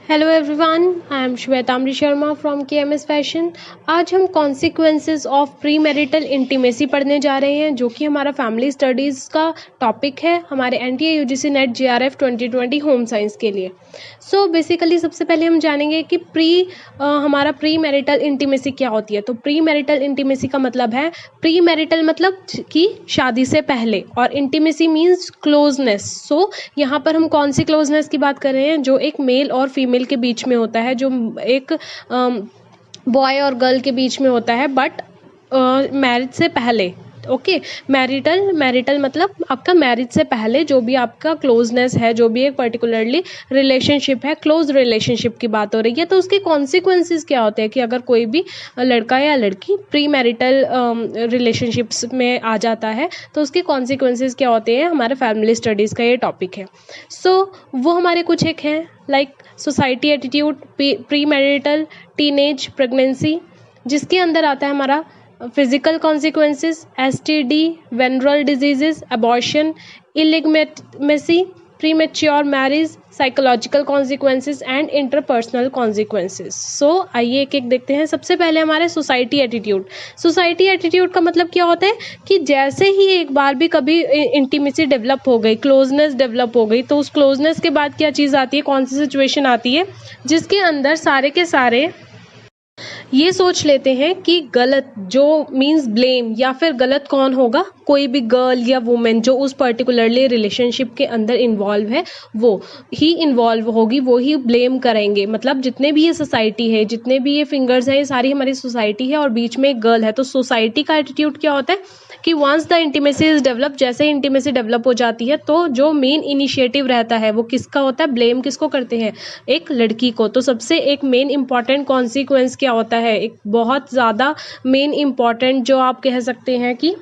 Hello everyone, I am Shwetambri Sharma from KMS fashion. आज हम consequences of pre marital intimacy पढ़ने जा रहे हैं, जो कि हमारा फैमिली स्टडीज़ का टॉपिक है हमारे NTA UGC net JRF 2020 home science के लिए। सो बेसिकली सबसे पहले हम जानेंगे कि हमारा प्री मैरिटल इंटीमेसी क्या होती है। तो प्री मैरिटल इंटीमेसी का मतलब है, प्री मैरिटल मतलब कि शादी से पहले, और इंटीमेसी मीन्स क्लोजनेस। सो यहाँ पर हम कौन सी क्लोजनेस की बात कर रहे हैं? जो एक मेल और फीमेल के बीच में होता है, जो एक बॉय और गर्ल के बीच में होता है, बट मैरिज से पहले। ओके, मैरिटल मतलब आपका मैरिज से पहले जो भी आपका क्लोजनेस है, जो भी एक पर्टिकुलरली रिलेशनशिप है, क्लोज रिलेशनशिप की बात हो रही है। तो उसके कॉन्सिक्वेंसेस क्या होते हैं कि अगर कोई भी लड़का या लड़की प्री मैरिटल रिलेशनशिप्स में आ जाता है तो उसके कॉन्सिक्वेंसेस क्या होते हैं, हमारे फैमिली स्टडीज़ का ये टॉपिक है। सो वो हमारे कुछ एक हैं, like society attitude, pre marital, teenage, pregnancy, जिसके अंदर आता है हमारा physical consequences, STD, venereal diseases, abortion, illegitimacy, premature marriage, psychological consequences and interpersonal consequences. So आइए एक एक देखते हैं। सबसे पहले हमारे सोसाइटी एटीट्यूड। सोसाइटी एटीट्यूड का मतलब क्या होता है कि जैसे ही एक बार भी कभी इंटीमेसी डेवलप हो गई, क्लोजनेस डेवलप हो गई, तो उस क्लोजनेस के बाद क्या चीज़ आती है, कौन सी सिचुएशन आती है जिसके अंदर सारे के सारे ये सोच लेते हैं कि गलत, जो मीन्स ब्लेम, या फिर गलत कौन होगा, कोई भी गर्ल या वुमेन जो उस पर्टिकुलरली रिलेशनशिप के अंदर इन्वॉल्व है वो ही इन्वॉल्व होगी, वो ही ब्लेम करेंगे। मतलब जितने भी ये सोसाइटी है, जितने भी ये फिंगर्स हैं, ये सारी हमारी सोसाइटी है और बीच में एक गर्ल है। तो सोसाइटी का एटीट्यूड क्या होता है कि once the intimacy is develop, जैसे इंटीमेसी डेवलप हो जाती है तो जो मेन इनिशिएटिव रहता है वो किसका होता है, ब्लेम किसको करते हैं, एक लड़की को। तो सबसे एक मेन इंपॉर्टेंट कॉन्सिक्वेंस क्या होता है, एक बहुत ज़्यादा मेन इंपॉर्टेंट जो आप कह सकते हैं कि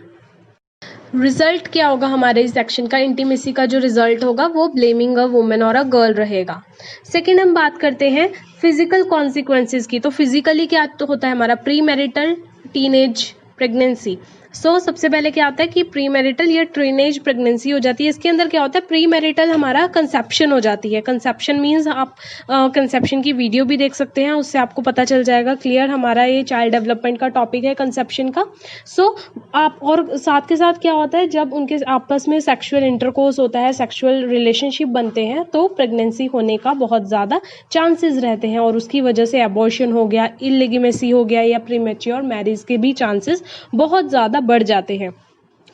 रिजल्ट क्या होगा हमारे इस सेक्शन का, इंटीमेसी का जो रिजल्ट होगा वो ब्लेमिंग अ वुमेन और अ गर्ल रहेगा। सेकेंड हम बात करते हैं फिजिकल कॉन्सिक्वेंसेस की। तो फिजिकली क्या तो होता है हमारा प्री मैरिटल, टीनेज, प्रेगनेंसी। सो सबसे पहले क्या आता है कि प्री मैरिटल या टीनेज प्रेगनेंसी हो जाती है। इसके अंदर क्या होता है, प्री मैरिटल हमारा कंसेप्शन हो जाती है। कंसेप्शन मीन्स आप कंसेप्शन की वीडियो भी देख सकते हैं, उससे आपको पता चल जाएगा क्लियर। हमारा ये चाइल्ड डेवलपमेंट का टॉपिक है कंसेप्शन का। सो आप और साथ के साथ क्या होता है, जब उनके आपस में सेक्सुअल इंटरकोर्स होता है, सेक्सुअल रिलेशनशिप बनते हैं, तो प्रेगनेंसी होने का बहुत ज़्यादा चांसेस रहते हैं और उसकी वजह से एबॉर्शन हो गया, इलिगेमेसी हो गया या प्रीमेच्योर मैरिज के भी चांसेस बहुत ज़्यादा बढ़ जाते हैं।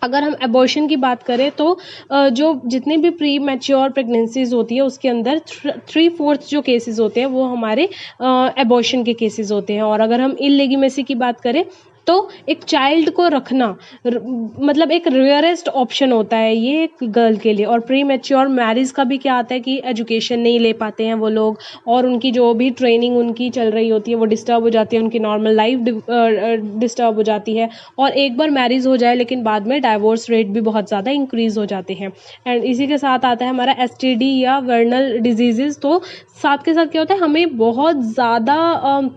अगर हम एबॉर्शन की बात करें तो जो जितने भी प्री मैच्योर प्रेगनेंसीज होती है उसके अंदर 3/4 जो केसेस होते हैं वो हमारे एबॉर्शन के केसेस होते हैं। और अगर हम इल्लीगिमेसी की बात करें तो एक चाइल्ड को रखना मतलब एक रेयरेस्ट ऑप्शन होता है ये एक गर्ल के लिए। और प्री मैच्योर मैरिज का भी क्या आता है कि एजुकेशन नहीं ले पाते हैं वो लोग, और उनकी जो भी ट्रेनिंग उनकी चल रही होती है वो डिस्टर्ब हो जाती है, उनकी नॉर्मल लाइफ डिस्टर्ब हो जाती है, और एक बार मैरिज हो जाए लेकिन बाद में डाइवोर्स रेट भी बहुत ज़्यादा इंक्रीज हो जाते हैं। एंड इसी के साथ आता है हमारा एसटीडी या वर्नल डिजीजेस। तो साथ के साथ क्या होता है, हमें बहुत ज़्यादा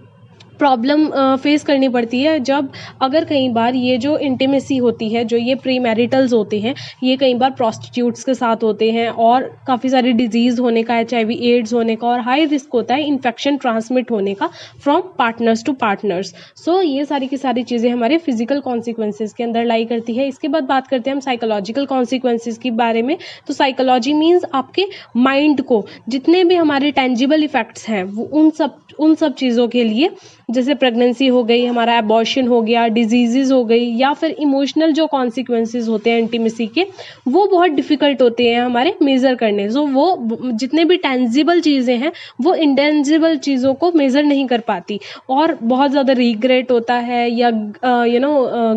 प्रॉब्लम फेस करनी पड़ती है जब अगर कई बार ये जो इंटीमेसी होती है, जो ये प्री मैरिटल्स होते हैं, ये कई बार प्रॉस्टिट्यूट्स के साथ होते हैं और काफ़ी सारी डिजीज़ होने का, HIV एड्स होने का, और हाई रिस्क होता है इन्फेक्शन ट्रांसमिट होने का फ्रॉम पार्टनर्स टू पार्टनर्स। सो ये सारी की सारी चीज़ें हमारे फिजिकल कॉन्सिक्वेंसेज के अंदर लाई करती है। इसके बाद बात करते हैं हम साइकोलॉजिकल कॉन्सिक्वेंसेज के बारे में। तो साइकोलॉजी मीन्स आपके माइंड को जितने भी हमारे टेंजिबल इफेक्ट्स हैं वो उन सब चीज़ों के लिए, जैसे प्रेगनेंसी हो गई, हमारा एबॉर्शन हो गया, डिजीजेज हो गई, या फिर इमोशनल जो कॉन्सिक्वेंसेज होते हैं इंटीमेसी के, वो बहुत डिफिकल्ट होते हैं हमारे मेज़र करने। सो वो जितने भी टेंजिबल चीज़ें हैं वो इंटेंजिबल चीज़ों को मेज़र नहीं कर पाती, और बहुत ज़्यादा रिग्रेट होता है, या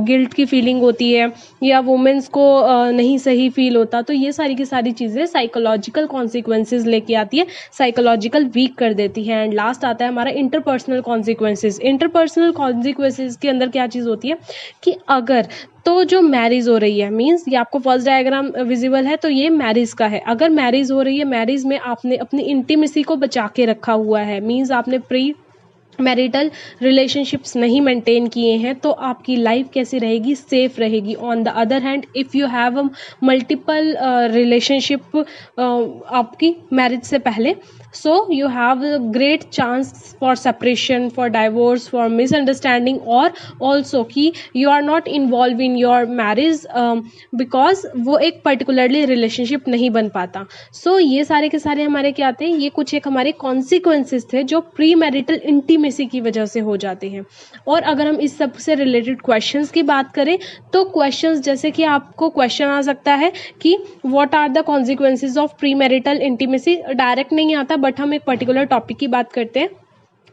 गिल्ट की फीलिंग होती है, या वुमेन्स को नहीं सही फील होता। तो ये सारी की सारी चीज़ें साइकोलॉजिकल कॉन्सिक्वेंसेज लेके आती है, साइकोलॉजिकल वीक कर देती है। एंड लास्ट आता है हमारा इंटरपर्सनल कॉन्सिक्वेंसेज। इंटरपर्सनल कॉन्सिक्वेंसेज के अंदर क्या चीज़ होती है कि अगर तो जो मैरिज हो रही है, मीन्स ये आपको फर्स्ट डायग्राम विजिबल है, तो ये मैरिज का है। अगर मैरिज हो रही है, मैरिज में आपने अपनी इंटीमेसी को बचा के रखा हुआ है, मीन्स आपने प्री मैरिटल रिलेशनशिप्स नहीं मेंटेन किए हैं, तो आपकी लाइफ कैसी रहेगी, सेफ रहेगी। On the other hand if you have a multiple relationship आपकी मैरिज से पहले, So you have a great chance for separation, for divorce, for misunderstanding, or also कि you are not involved in your marriage because वो एक particularly relationship नहीं बन पाता. So ये सारे के सारे हमारे क्या आते हैं, ये कुछ एक हमारे consequences थे जो प्री मैरिटल इंटीमेसी की वजह से हो जाते हैं. और अगर हम इस सब से रिलेटेड क्वेश्चंस की बात करें तो क्वेश्चंस जैसे कि आपको क्वेश्चन आ सकता है कि what are the consequences of pre marital intimacy. Direct नहीं आता बट हम एक पर्टिकुलर टॉपिक की बात करते हैं,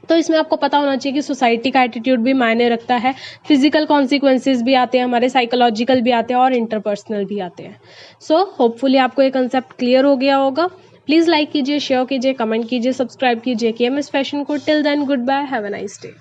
तो इसमें आपको पता होना चाहिए कि सोसाइटी का एटीट्यूड भी मायने रखता है. फिजिकल कॉन्सिक्वेंसेज भी आते हैं हमारे, साइकोलॉजिकल भी आते हैं और इंटरपर्सनल भी आते हैं. सो होपफुली आपको ये कंसेप्ट क्लियर हो गया होगा. प्लीज़ लाइक कीजिए, शेयर कीजिए, कमेंट कीजिए, सब्सक्राइब कीजिए KMS फैशन को. Till then good bye, have a nice day.